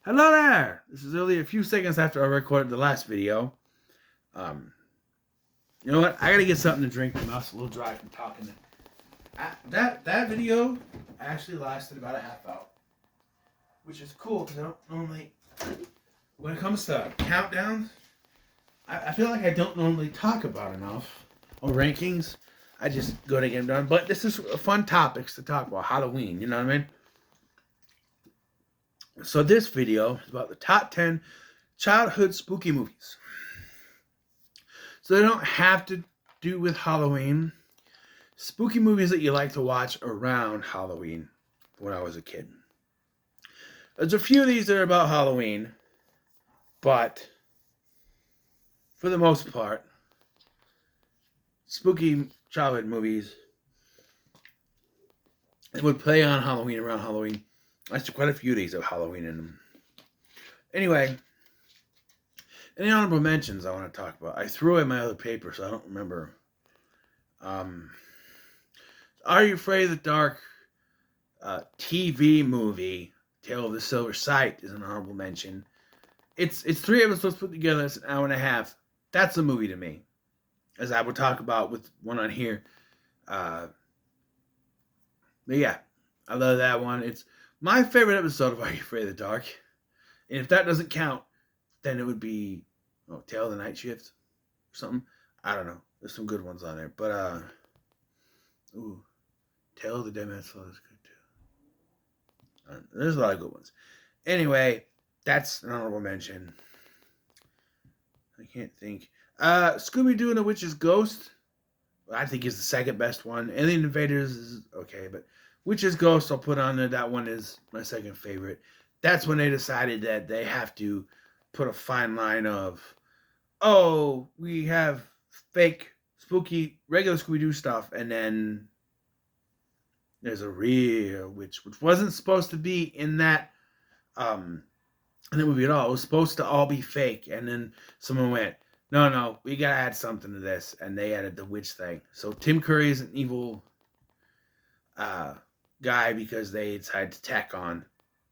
Hello there! This is only a few seconds after I recorded the last video. Um, you know what? I gotta get something to drink. My mouth's a little dry from talking. That video actually lasted about a half hour, which is cool because I don't normally, when it comes to countdowns, I feel like I don't normally talk about enough or rankings. I just go to get them done. But this is fun topics to talk about. Halloween, you know what I mean? So this video is about the top 10 childhood spooky movies. So they don't have to do with Halloween. Spooky movies that you like to watch around Halloween when I was a kid. There's a few of these that are about Halloween, but for the most part, spooky childhood movies that would play on Halloween, around Halloween. There's quite a few of these have Halloween in them. Anyway, any honorable mentions I want to talk about? I threw away my other paper, so I don't remember. Are You Afraid of the Dark? TV movie, Tale of the Silver Sight, is an honorable mention. It's 3 episodes put together. It's an hour and a half. That's a movie to me, as I will talk about with one on here. But yeah, I love that one. It's my favorite episode of Are You Afraid of the Dark? And if that doesn't count, then it would be Tale of the Night Shift or something. I don't know. There's some good ones on there. But Tale of the Dead Man's Soul is good too. There's a lot of good ones. Anyway, that's an honorable mention. I can't think. Scooby-Doo and the Witch's Ghost, I think is the second best one. Alien Invaders is okay, but Witch's Ghost I'll put on there. That one is my second favorite. That's when they decided that they have to put a fine line of, we have fake, spooky, regular Scooby-Doo stuff, and then there's a real witch, which wasn't supposed to be in that movie at all. It was supposed to all be fake, and then someone went, no, we gotta add something to this, and they added the witch thing. So Tim Curry is an evil guy because they decided to tack on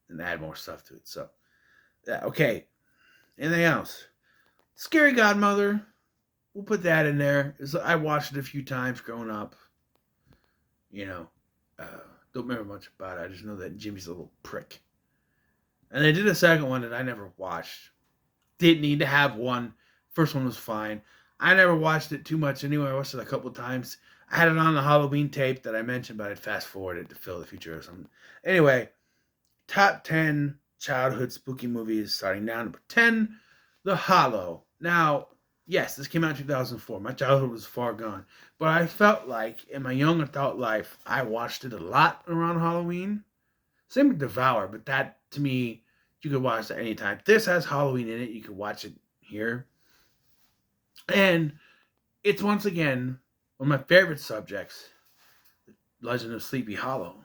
and add more stuff to it. So, yeah, okay. Anything else? Scary Godmother. We'll put that in there. I watched it a few times growing up. Don't remember much about it. I just know that Jimmy's a little prick. And they did a second one that I never watched. Didn't need to have one. First one was fine. I never watched it too much anyway. I watched it a couple of times. I had it on the Halloween tape that I mentioned, but I'd fast forward it to fill the future or something. Anyway, top 10 childhood spooky movies starting down. Number 10, The Hollow. Now, yes, this came out in 2004. My childhood was far gone. But I felt like in my young adult life, I watched it a lot around Halloween. Same with Devour, but that, to me, you could watch that anytime. This has Halloween in it. You could watch it here. And it's, once again, one of my favorite subjects, Legend of Sleepy Hollow.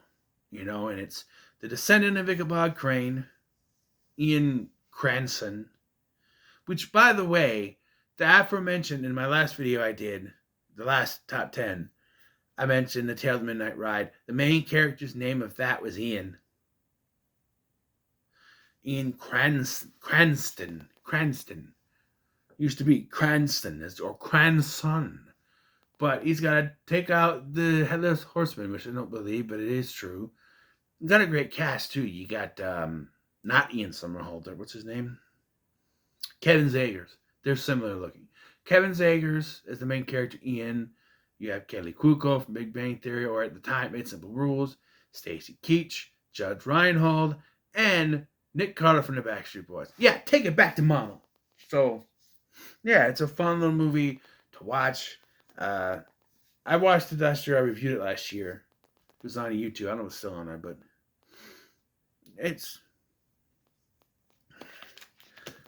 And it's the descendant of Ichabod Crane, Ian Cranston, which, by the way, the aforementioned in my last video I did, the last top 10, I mentioned the Tale of the Midnight Ride. The main character's name of that was Ian. Ian Cranston. Used to be Cranston or Cranson. But he's got to take out the Headless Horseman, which I don't believe, but it is true. You got a great cast, too. You got, not Ian Somerhalder. What's his name? Kevin Zegers. They're similar looking. Kevin Zegers is the main character, Ian. You have Kelly Kuko from Big Bang Theory, or at the time, Eight Simple Rules. Stacy Keach, Judge Reinhold, and Nick Carter from the Backstreet Boys. Yeah, take it back to mama. So, yeah, it's a fun little movie to watch. I watched it last year. I reviewed it last year. It was on YouTube. I don't know if it's still on there, but it's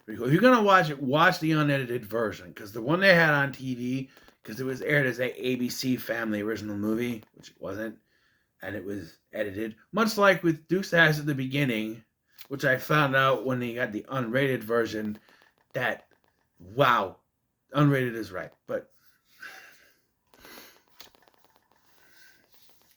pretty cool. If you're going to watch it, watch the unedited version, because the one they had on TV, because it was aired as a ABC Family original movie, which it wasn't, and it was edited, much like with Dukes of Hazzard at the beginning, which I found out when they got the unrated version, that, wow, unrated is right, but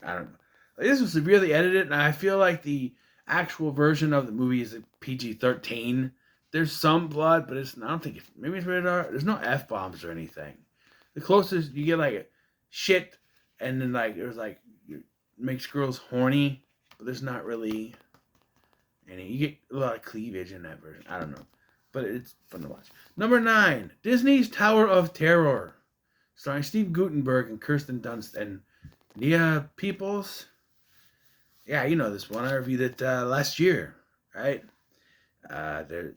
I don't know. This was severely edited, and I feel like the actual version of the movie is a PG-13. There's some blood, but I don't think maybe it's rated R. There's no F bombs or anything. The closest you get like shit, and then like there's like it makes girls horny, but there's not really any. You get a lot of cleavage in that version. I don't know, but it's fun to watch. Number 9, Disney's Tower of Terror, starring Steve Guttenberg and Kirsten Dunst and Nia Peoples. Yeah, you know this one. I reviewed it last year, right?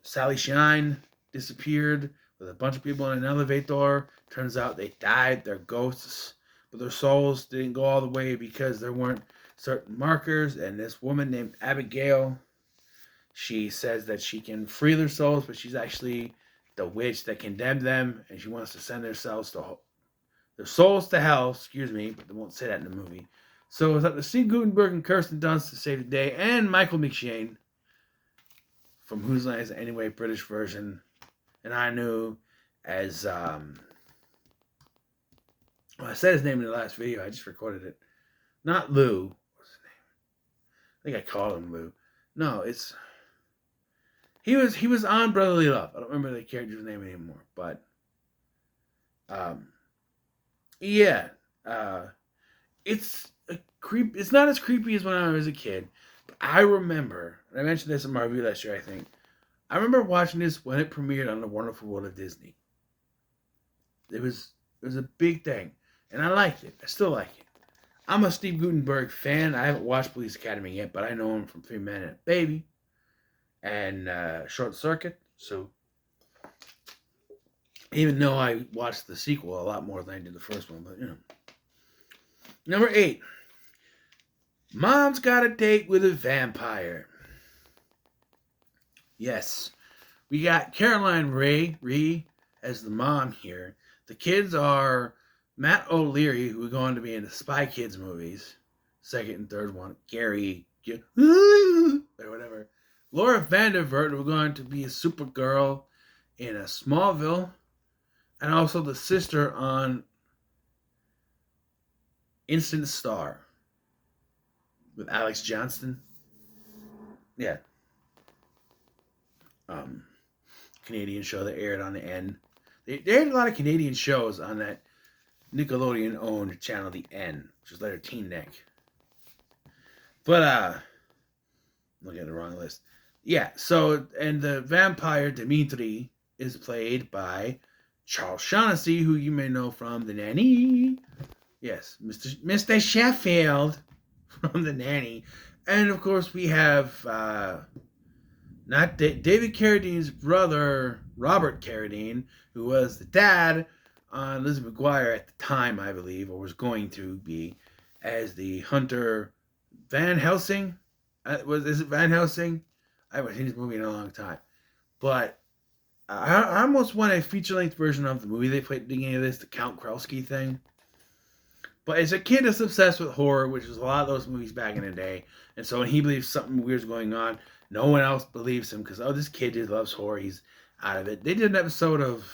Sally Shine disappeared with a bunch of people in an elevator. Turns out they died. They're ghosts, but their souls didn't go all the way because there weren't certain markers. And this woman named Abigail, she says that she can free their souls, but she's actually the witch that condemned them, and she wants to send their souls to hell. Excuse me, but they won't say that in the movie. So it's up to Steve Guttenberg and Kirsten Dunst to save the day, and Michael McShane from Whose Line Is It Anyway, British version, and I knew as well, I said his name in the last video. I just recorded it. Not Lou. What's his name? I think I called him Lou. No, it's he was on Brotherly Love. I don't remember the character's name anymore, but yeah, it's a creep. It's not as creepy as when I was a kid. I remember, and I mentioned this in my review last year, I think. I remember watching this when it premiered on The Wonderful World of Disney. It was a big thing, and I liked it. I still like it. I'm a Steve Guttenberg fan. I haven't watched Police Academy yet, but I know him from 3 Men and a Baby and Short Circuit. So even though I watched the sequel a lot more than I did the first one, but you know. Number 8. Mom's Got a Date with a Vampire. Yes. We got Caroline Rhea as the mom here. The kids are Matt O'Leary, who are going to be in the Spy Kids movies. Second and third one. Gary. Or whatever. Laura Vandervoort, who are going to be a Supergirl in a Smallville. And also the sister on Instant Star. With Alex Johnston. Yeah. Canadian show that aired on the N. They aired a lot of Canadian shows on that Nickelodeon-owned channel, the N, which is later Teen Nick. But, I'm looking at the wrong list. Yeah, so, and the vampire Dimitri is played by Charles Shaughnessy, who you may know from The Nanny. Yes, Mr. Sheffield from The Nanny. And, of course, we have, David Carradine's brother, Robert Carradine, who was the dad on Lizzie McGuire at the time, I believe, or was going to be, as the hunter Van Helsing. Is it Van Helsing? I haven't seen this movie in a long time. But I almost want a feature-length version of the movie they played at the beginning of this, the Count Krowski thing. But as a kid that's obsessed with horror, which was a lot of those movies back in the day, and so when he believes something weird's going on, no one else believes him because, this kid just loves horror. He's out of it. They did an episode of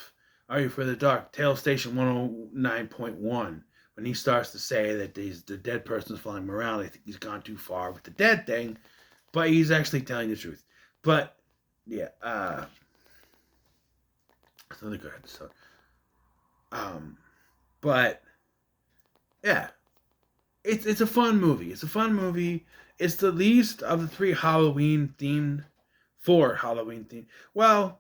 Are You for the Dark? Tale Station 109.1 when he starts to say that the dead person's following him around. They think he's gone too far with the dead thing, but he's actually telling the truth. But, yeah, it's another good episode. But, yeah, it's a fun movie. It's a fun movie. It's the least of the 4 Halloween themed. Well,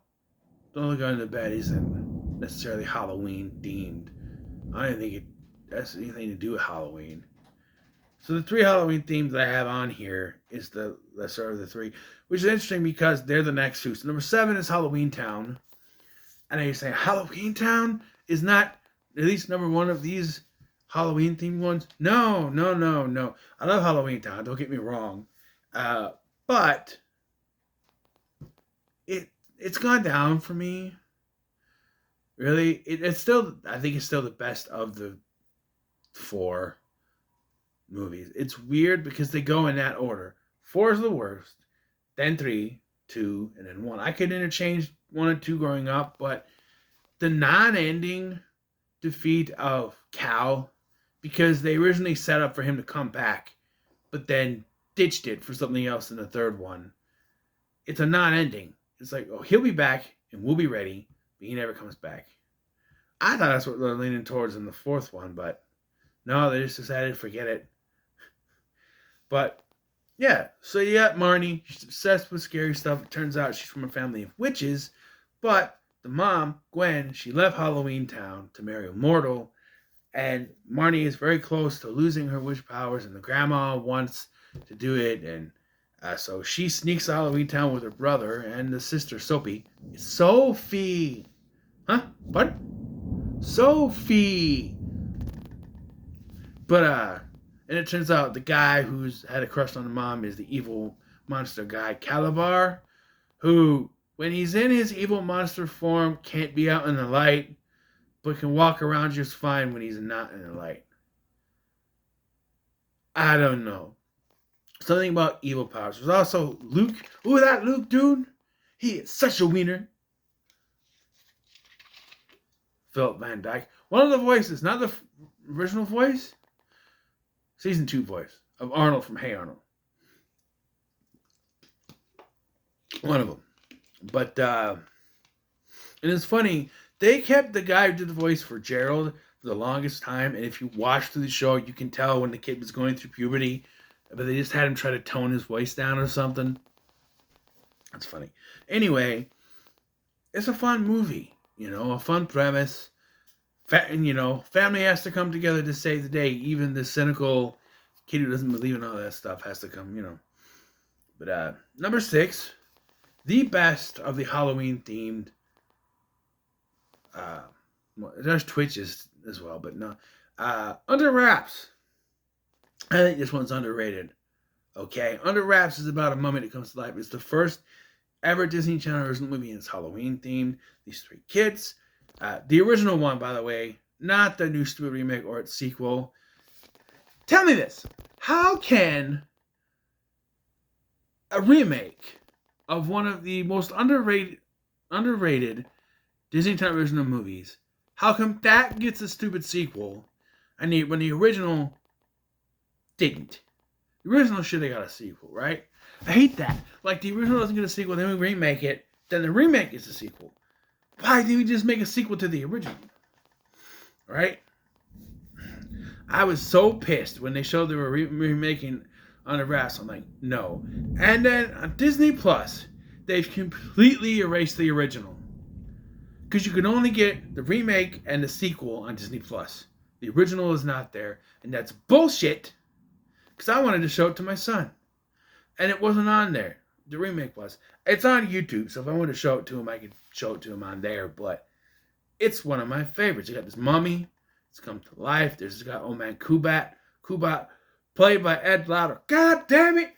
Don't Look Under the Bed isn't necessarily Halloween themed. I don't think it has anything to do with Halloween. So the 3 Halloween themes that I have on here is the lesser of the 3, which is interesting because they're the next 2. So number 7 is Halloween Town. And you're saying Halloween Town is not at least number 1 of these Halloween themed ones? No. I love Halloween Town. Don't get me wrong, but it's gone down for me. Really, it's still. I think it's still the best of the 4 movies. It's weird because they go in that order. 4 is the worst, then 3, 2, and then 1. I could interchange 1 and 2 growing up, but the non-ending defeat of Cal, because they originally set up for him to come back, but then ditched it for something else in the third one. It's a non-ending. It's like, oh, he'll be back and we'll be ready, but he never comes back. I thought that's what they're leaning towards in the fourth one, but no, they just decided to forget it. But yeah, so you got Marnie. She's obsessed with scary stuff. It turns out she's from a family of witches, but the mom, Gwen, she left Halloween Town to marry a mortal, and Marnie is very close to losing her witch powers, and the grandma wants to do it, and so she sneaks to Halloween Town with her brother and the sister Sophie. Sophie! Huh? What? Sophie! But, and it turns out the guy who's had a crush on the mom is the evil monster guy, Calabar, who, when he's in his evil monster form, can't be out in the light, but can walk around just fine when he's not in the light. I don't know. Something about evil powers. There's also Luke. Ooh, that Luke dude. He is such a wiener. Philip Van Dyke. One of the voices, not the original voice. Season 2 voice of Arnold from Hey Arnold. One of them. But, and it's funny, they kept the guy who did the voice for Gerald for the longest time, and if you watch through the show, you can tell when the kid was going through puberty, but they just had him try to tone his voice down or something. That's funny. Anyway, it's a fun movie, a fun premise. Family has to come together to save the day. Even the cynical kid who doesn't believe in all that stuff has to come, But number 6, the best of the Halloween-themed. There's Twitches as well, but no. Under Wraps. I think this one's underrated. Okay, Under Wraps is about a mummy that comes to life. It's the first ever Disney Channel original movie, and it's Halloween-themed. These 3 kids. The original one, by the way, not the new stupid remake or its sequel. Tell me this. How can a remake of one of the most underrated Disney Channel original movies, how come that gets a stupid sequel when the original didn't? The original should have got a sequel, right? I hate that. Like, the original doesn't get a sequel, then we remake it, then the remake gets a sequel. Why didn't we just make a sequel to the original? Right? I was so pissed when they showed they were remaking Under Wraps. I'm like, no. And then on Disney Plus, they've completely erased the original. Because you can only get the remake and the sequel on Disney Plus. The original is not there. And that's bullshit. Because I wanted to show it to my son. And it wasn't on there. The remake was. It's on YouTube, so if I wanted to show it to him, I could show it to him on there. But it's one of my favorites. You got this mummy. It's come to life. There's got old man Kubat. Kubat, played by Ed Lauter. God damn it!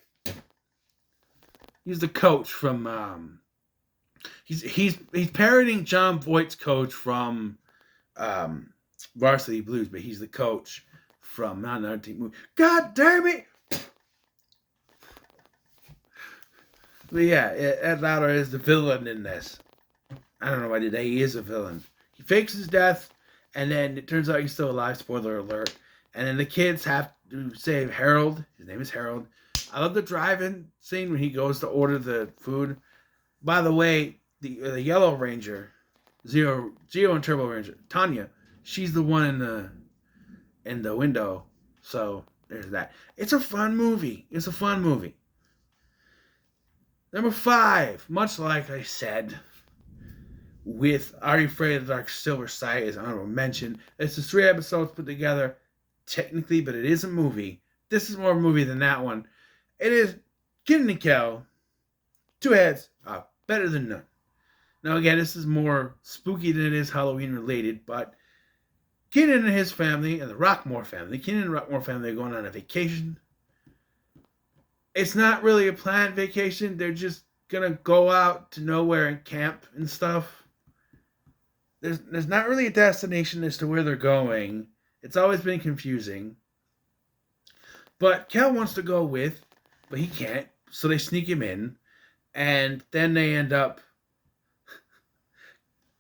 He's the coach from. He's parodying John Voight's coach from Varsity Blues, but he's the coach from not another team movie. God damn it! But yeah, Ed Lauter is the villain in this. I don't know why today he is a villain. He fakes his death, and then it turns out he's still alive. Spoiler alert. And then the kids have to save Harold. His name is Harold. I love the drive-in scene when he goes to order the food. By the way, the Yellow Ranger, Geo and Turbo Ranger, Tanya, she's the one in the window. So there's that. It's a fun movie. Number 5, much like I said, with Are You Afraid of the Dark Silver Sight as honorable mention. It's just 3 episodes put together, technically, but it is a movie. This is more a movie than that one. It is Kenan and Kel, 2 heads are better than none. Now again, this is more spooky than it is Halloween related, but Kenan and his family, and the Rockmore family, Kenan and the Rockmore family are going on a vacation. It's not really a planned vacation. They're just going to go out to nowhere and camp and stuff. There's not really a destination as to where they're going. It's always been confusing. But Kel wants to go with, but he can't. So they sneak him in. And then they end up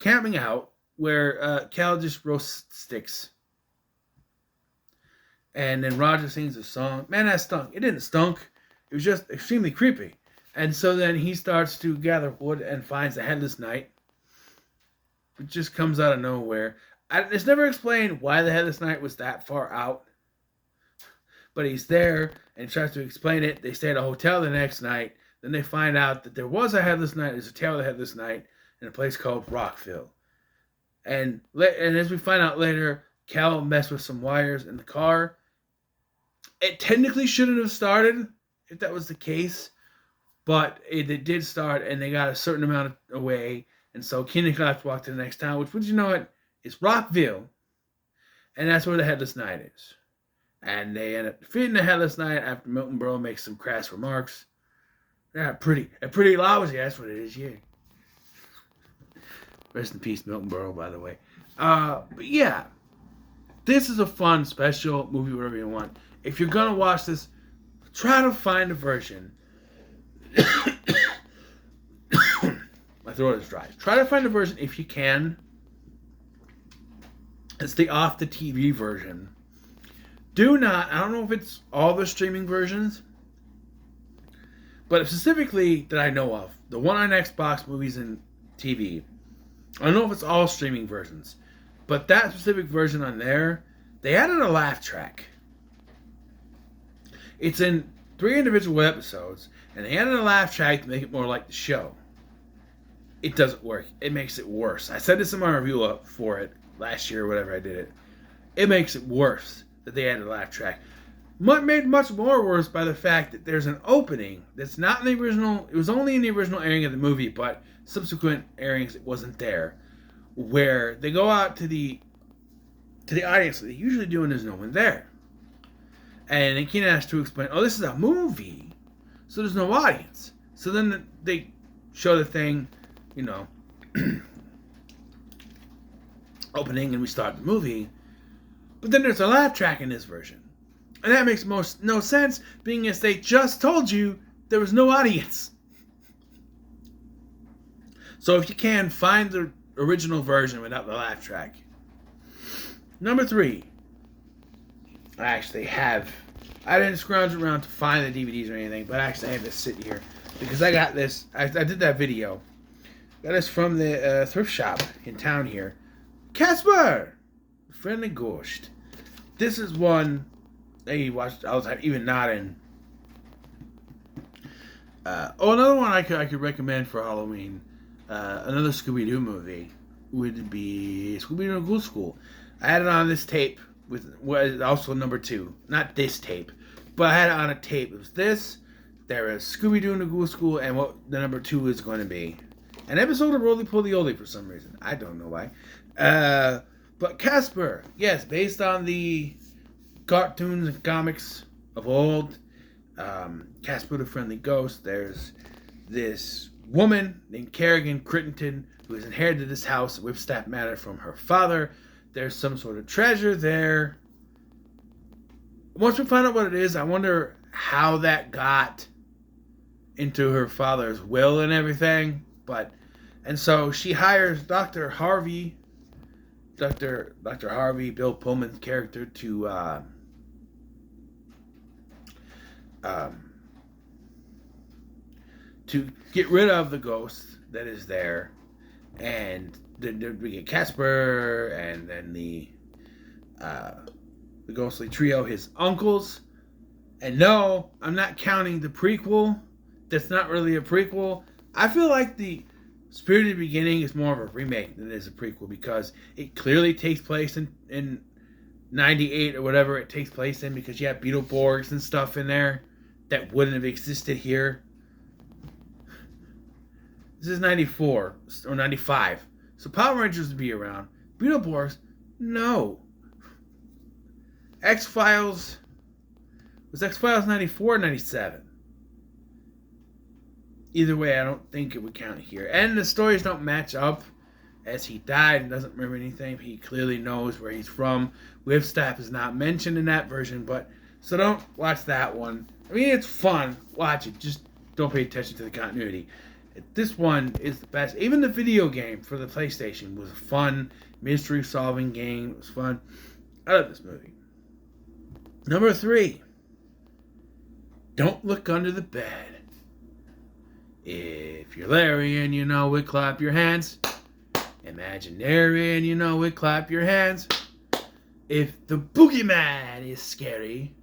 camping out where Kel just roasts sticks. And then Roger sings a song. Man, that stunk. It didn't stunk. It was just extremely creepy. And so then he starts to gather wood and finds the Headless Knight. It just comes out of nowhere. It's never explained why the Headless Knight was that far out. But he's there and tries to explain it. They stay at a hotel the next night. Then they find out that there was a Headless Knight. There's a tale of the Headless Knight in a place called Rockville. And as we find out later, Cal messed with some wires in the car. It technically shouldn't have started if that was the case. But it did start, and they got a certain amount away. And so Keenan Claps walked to the next town, which, you know what, is Rockville. And that's where the Headless Knight is. And they end up defeating the Headless Knight after Milton Berle makes some crass remarks. Yeah, pretty lousy, that's what it is, yeah. Rest in peace, Milton Berle, by the way. But yeah, this is a fun, special movie, whatever you want. If you're going to watch this, try to find a version. My throat is dry. Try to find a version if you can. It's the off the TV version. Do not, I don't know if it's all the streaming versions, but specifically that I know of, the one on Xbox, movies, and TV. I don't know if it's all streaming versions, but that specific version on there, they added a laugh track. It's in 3 individual episodes, and they added a laugh track to make it more like the show. It doesn't work. It makes it worse. I said this in my review up for it last year or whatever I did it. It makes it worse that they added a laugh track. Made much more worse by the fact that there's an opening that's not in the original. It was only in the original airing of the movie, but subsequent airings it wasn't there. Where they go out to the audience that they usually do, and there's no one there. And then Keenan has to explain, oh, this is a movie, so there's no audience. So then they show the thing, you know, opening, and we start the movie. But then there's a laugh track in this version. And that makes no sense, being as they just told you there was no audience. So if you can, find the original version without the laugh track. Number 3. I didn't scrounge around to find the DVDs or anything, but I have this sitting here. Because I got this, I did that video. Got this from the thrift shop in town here. Casper! Friendly Ghost. This is one that you watched. I was even nodding. Another one I could recommend for Halloween. Another Scooby-Doo movie would be Scooby-Doo Ghoul School. I had it on this tape was also number 2. Not this tape, but I had it on a tape. It was this. There is Scooby-Doo and the Ghoul School, and what the number 2 is going to be. An episode of Roly Poly Oly for some reason. I don't know why. But Casper, yes, based on the cartoons and comics of old. Casper the Friendly Ghost. There's this woman named Kerrigan Crittenton who has inherited this house at Whipstaff Manor from her father. There's some sort of treasure there. Once we find out what it is, I wonder how that got into her father's will and everything. And so she hires Dr. Harvey, Bill Pullman's character, to get rid of the ghost that is there. And then we get Casper, and then the ghostly trio, his uncles. And no, I'm not counting the prequel. That's not really a prequel. I feel like the Spirited Beginning is more of a remake than it is a prequel, because it clearly takes place in 98 or whatever it takes place in, because you have Beetleborgs and stuff in there that wouldn't have existed here. This is 94 or 95. So Power Rangers would be around. Beetleborgs, no. X-Files, was X-Files 94 or 97? Either way, I don't think it would count here. And the stories don't match up, as he died and doesn't remember anything. He clearly knows where he's from. Whipstaff is not mentioned in that version, so don't watch that one. I mean, it's fun. Watch it. Just don't pay attention to the continuity. This one is the best. Even the video game for the PlayStation was a fun mystery-solving game. It was fun. I love this movie. Number 3. Don't look under the bed. If you're Larry and you know it, clap your hands. Imaginary and you know it, clap your hands. If the boogeyman is scary,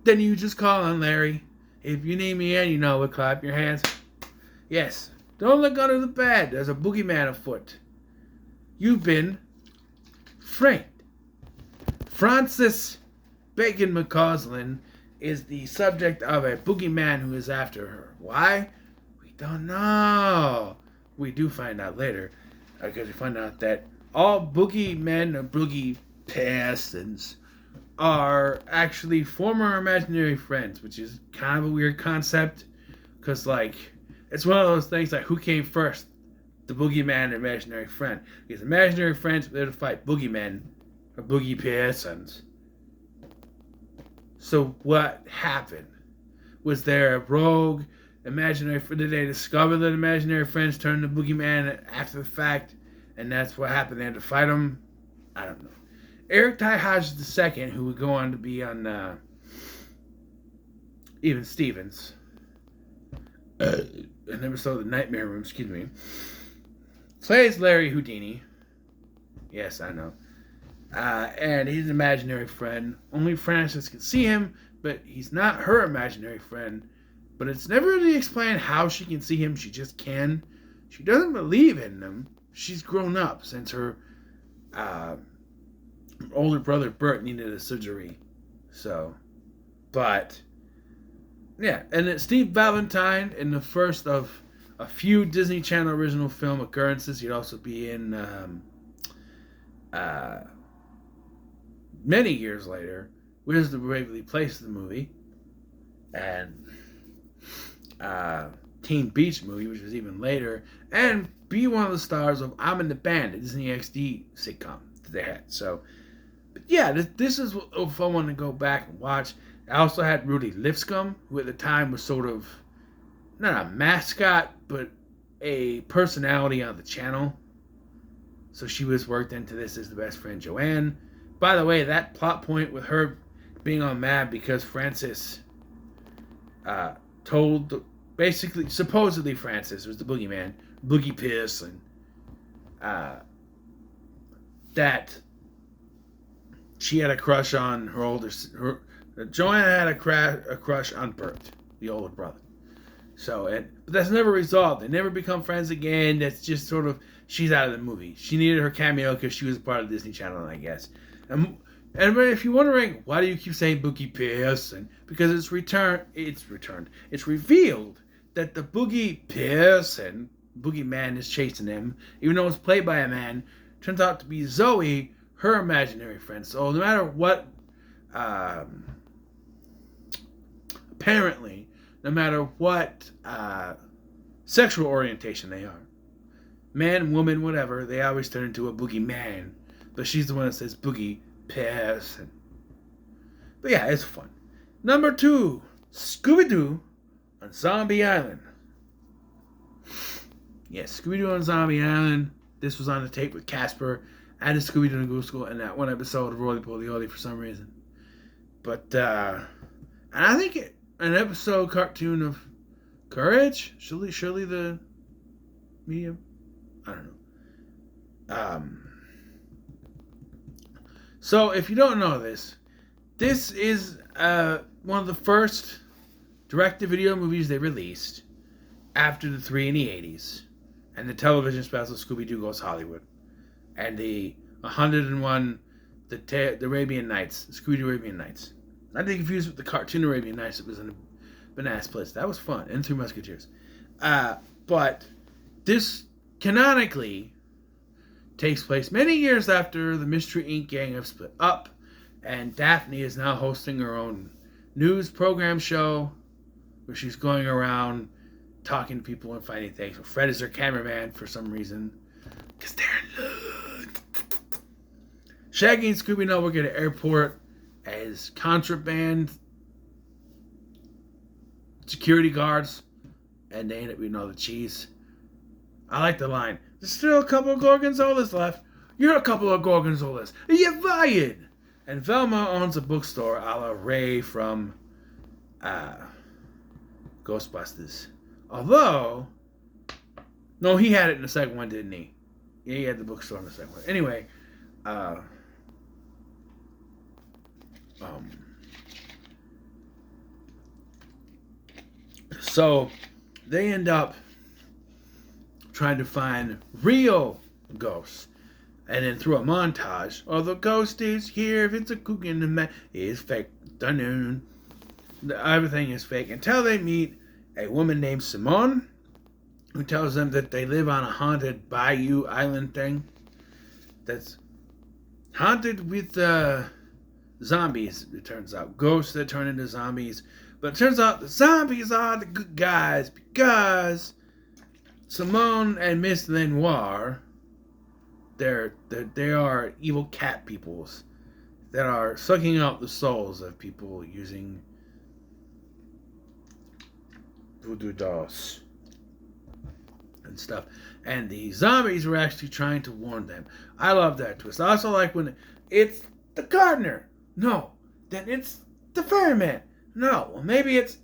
then you just call on Larry. If you need me and you know it, clap your hands. Yes, don't look under the bed. There's a boogeyman afoot. You've been framed. Frances Bacon McCausland is the subject of a boogeyman who is after her. Why? We don't know. We do find out later, because we find out that all boogeymen or boogie persons are actually former imaginary friends, which is kind of a weird concept, because like it's one of those things like who came first, the boogeyman or imaginary friend? Because imaginary friends are there to fight boogeymen or boogie persons. So what happened? Was there a rogue imaginary friend? Did they discover that imaginary friends turned to boogeyman after the fact, and that's what happened? They had to fight them? I don't know. Eric Ty Hodges II, who would go on to be on Even Stevens, an episode of The Nightmare Room, plays Larry Houdini. Yes, I know. And he's an imaginary friend. Only Frances can see him, but he's not her imaginary friend. But it's never really explained how she can see him. She just can. She doesn't believe in him. She's grown up since her older brother Bert needed a surgery. So, but yeah, and it's Steve Valentine in the first of a few Disney Channel original film occurrences. He'd also be in many years later, Where's the Waverly Place, the movie, and Teen Beach movie, which was even later, and be one of the stars of I'm in the Band, a Disney XD sitcom that they had. So, but yeah, this is if I want to go back and watch. I also had Rudy Lipscomb, who at the time was sort of not a mascot, but a personality on the channel. So she was worked into this as the best friend Joanne. By the way, that plot point with her being on Mad because Frances basically, supposedly Frances was the boogeyman, Boogie Pearson, that she had a crush on her older, Joanne had a crush on Bert, the older brother. So, but that's never resolved. They never become friends again. That's just sort of, she's out of the movie. She needed her cameo because she was part of Disney Channel, I guess. And if you're wondering, why do you keep saying Boogie Pearson? Because it's revealed that the Boogie Pearson, boogeyman is chasing him, even though it's played by a man, turns out to be Zoe, her imaginary friend. So no matter what, apparently, no matter what sexual orientation they are, man, woman, whatever, they always turn into a boogeyman. But she's the one that says Boogie Pearson. But yeah, it's fun. Number 2, Scooby-Doo on Zombie Island. Yes, Scooby-Doo on Zombie Island. This was on the tape with Casper. I had a Scooby-Doo and Ghoul School and that one episode of Roly Poly Oly for some reason. But, and I think an episode cartoon of Courage? Shirley the Medium? I don't know. So, if you don't know this is one of the first direct-to-video movies they released after the 3 in the 80s and the television special Scooby-Doo Goes Hollywood and the 101 the Arabian Nights, Scooby-Doo Arabian Nights. Not to be confused with the cartoon Arabian Nights that was in the Bananas Place. That was fun. And 3 Musketeers. But this canonically takes place many years after the Mystery Inc. gang have split up, and Daphne is now hosting her own news program show where she's going around talking to people and finding things. Fred is her cameraman for some reason, because they're in love. Shaggy and Scooby now work at an airport as contraband security guards, and they end up eating all the cheese. I like the line, "There's still a couple of Gorgonzolas left. You're a couple of Gorgonzolas. You're fired." And Velma owns a bookstore a la Ray from Ghostbusters. Although, no, he had it in the second one, didn't he? Yeah, he had the bookstore in the second one. Anyway, so they end up trying to find real ghosts. And then through a montage, the ghost is here, if it's a kook in the man, is fake. Dun-dun. Everything is fake. Until they meet a woman named Simone, who tells them that they live on a haunted bayou island thing. That's haunted with zombies, it turns out. Ghosts that turn into zombies. But it turns out the zombies are the good guys because Simone and Miss Lenoir, they are evil cat peoples that are sucking out the souls of people using voodoo dolls and stuff. And the zombies were actually trying to warn them. I love that twist. I also like when it's the gardener. No. Then it's the fireman. No. Well, maybe it's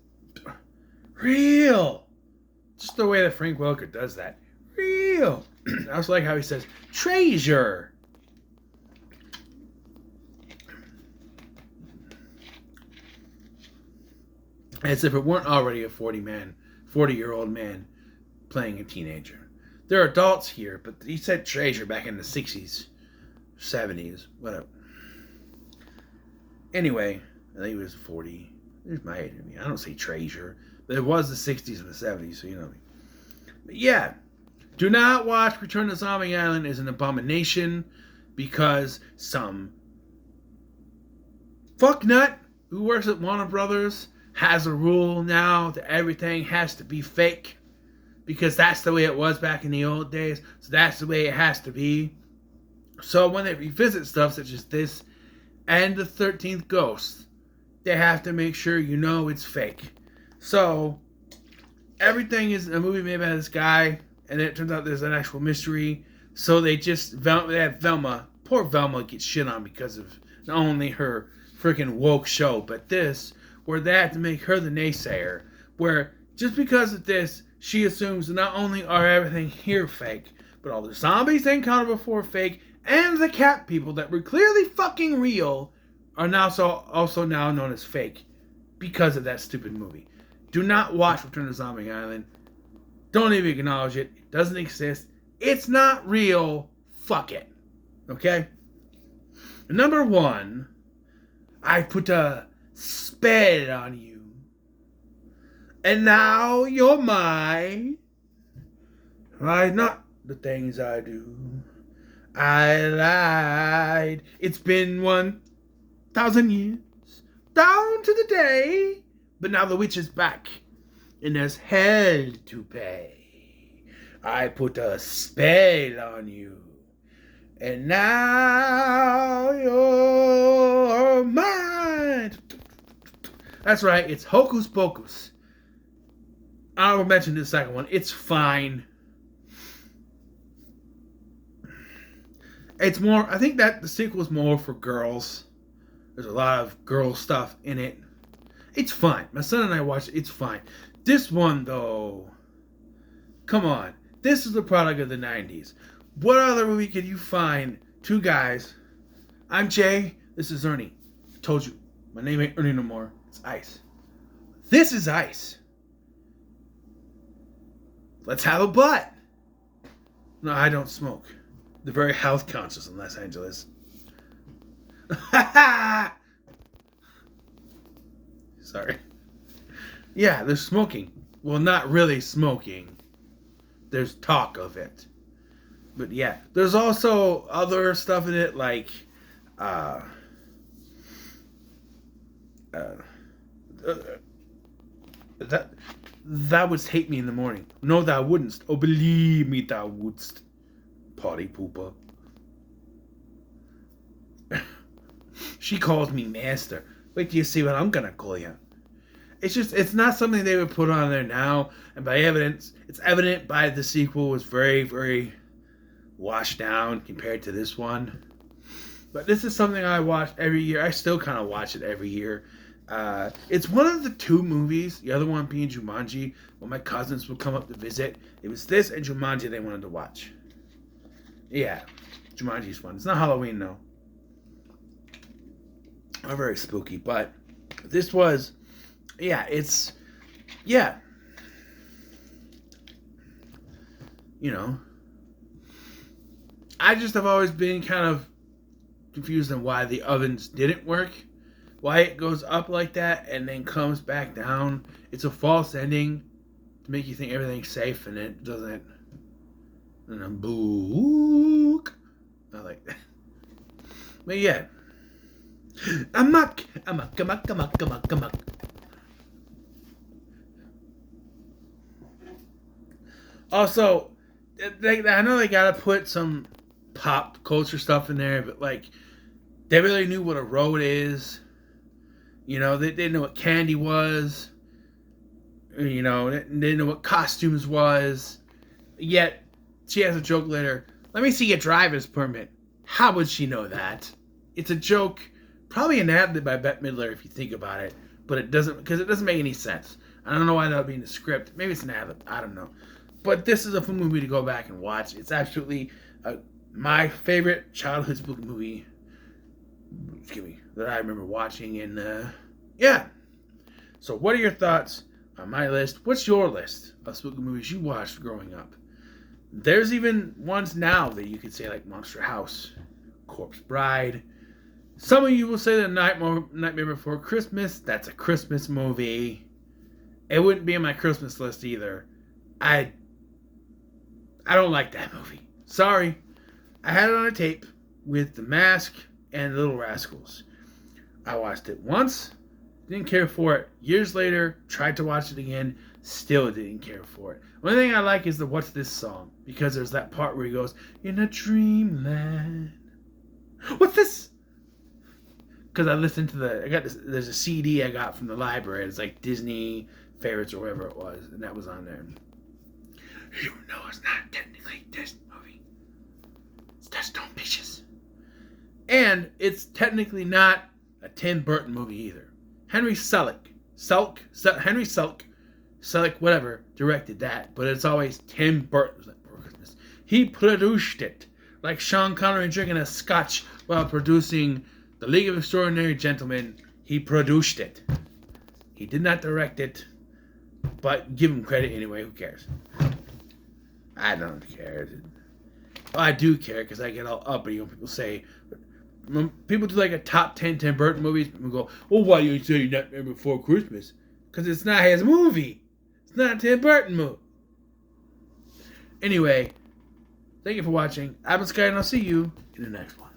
real. Just the way that Frank Welker does that. Real. I also like how he says, treasure. As if it weren't already a 40-year-old man playing a teenager. There are adults here, but he said treasure back in the 60s, 70s, whatever. Anyway, I think he was 40. He's my age. I don't say treasure, but it was the 60s and the 70s, so you know what I mean. But yeah, do not watch Return to Zombie Island as an abomination because some fucknut who works at Warner Brothers has a rule now that everything has to be fake because that's the way it was back in the old days. So that's the way it has to be. So when they revisit stuff such as this and the 13th Ghost, they have to make sure you know it's fake. So everything is a movie made by this guy, and it turns out there's an actual mystery. So they have Velma. Poor Velma gets shit on because of not only her freaking woke show, but this, where they have to make her the naysayer. Where just because of this, she assumes that not only are everything here fake, but all the zombies they encountered before fake, and the cat people that were clearly fucking real are now also now known as fake because of that stupid movie. Do not watch Return to Zombie Island. Don't even acknowledge it. It doesn't exist. It's not real. Fuck it. Okay? Number 1, I put a spell on you. And now you're mine. Why not the things I do? I lied. It's been 1,000 years. Down to the day. But now the witch is back. And there's hell to pay. I put a spell on you. And now you're mine. That's right. It's Hocus Pocus. I will mention the second one. It's fine. It's more, I think that the sequel is more for girls. There's a lot of girl stuff in it. It's fine. My son and I watched it. It's fine. This one, though, come on. This is the product of the 90s. What other movie could you find? Two guys. I'm Jay. This is Ernie. I told you. My name ain't Ernie no more. It's Ice. This is Ice. Let's have a butt. No, I don't smoke. They're very health conscious in Los Angeles. Sorry. Yeah, they're smoking. Well, not really smoking. There's talk of it. But yeah, there's also other stuff in it like thou wouldst hate me in the morning. No, thou wouldn't. Oh, believe me, thou wouldst. Party pooper. She calls me master. Wait till you see what I'm gonna call you. It's not something they would put on there now. And by evidence, it's evident by the sequel was very, very washed down compared to this one. But this is something I watch every year. I still kind of watch it every year It's one of the two movies, the other one being Jumanji, when my cousins would come up to visit. It was this and Jumanji they wanted to watch. Yeah, Jumanji's fun. It's not Halloween, though. Not very spooky, but this was, yeah, it's, yeah. You know, I just have always been kind of confused on why the ovens didn't work. Why it goes up like that and then comes back down. It's a false ending to make you think everything's safe and it doesn't. And I'm book. I like that. But yeah. Amok. Also, I know they gotta put some pop culture stuff in there, but like, they really knew what a road is. You know, they didn't know what candy was. You know, they didn't know what costumes was. Yet, she has a joke later. Let me see your driver's permit. How would she know that? It's a joke, probably an ad-lib by Bette Midler if you think about it, but it doesn't, because it doesn't make any sense. I don't know why that would be in the script. Maybe it's an ad-lib. I don't know. But this is a fun movie to go back and watch. It's absolutely my favorite childhood spooky movie. That I remember watching. And yeah. So what are your thoughts on my list? What's your list of spooky movies you watched growing up? There's even ones now that you could say like Monster House, Corpse Bride. Some of you will say that Nightmare Before Christmas. That's a Christmas movie. It wouldn't be in my Christmas list either. I don't like that movie. Sorry. I had it on a tape with The Mask and Little Rascals. I watched it once, didn't care for it. Years later, tried to watch it again, still didn't care for it. One thing I like is the What's This song, because there's that part where he goes, in a dreamland. What's this? Because I listened to there's a CD I got from the library. It's like Disney favorites or whatever it was, and that was on there. You know it's not technically this movie. It's Touch Stone Peaches. And it's technically not a Tim Burton movie either. Henry Selick, whatever, directed that. But it's always Tim Burton's Before Christmas. He produced it. Like Sean Connery drinking a scotch while producing The League of Extraordinary Gentlemen. He produced it. He did not direct it. But give him credit anyway. Who cares? I don't care. Well, I do care because I get all uppity when people say, when people do like a top 10 Tim Burton movies, people go, well, why do you say Nightmare Before Christmas? Because it's not his movie. It's not a Tim Burton movie. Anyway, thank you for watching. I've been Sky, and I'll see you in the next one.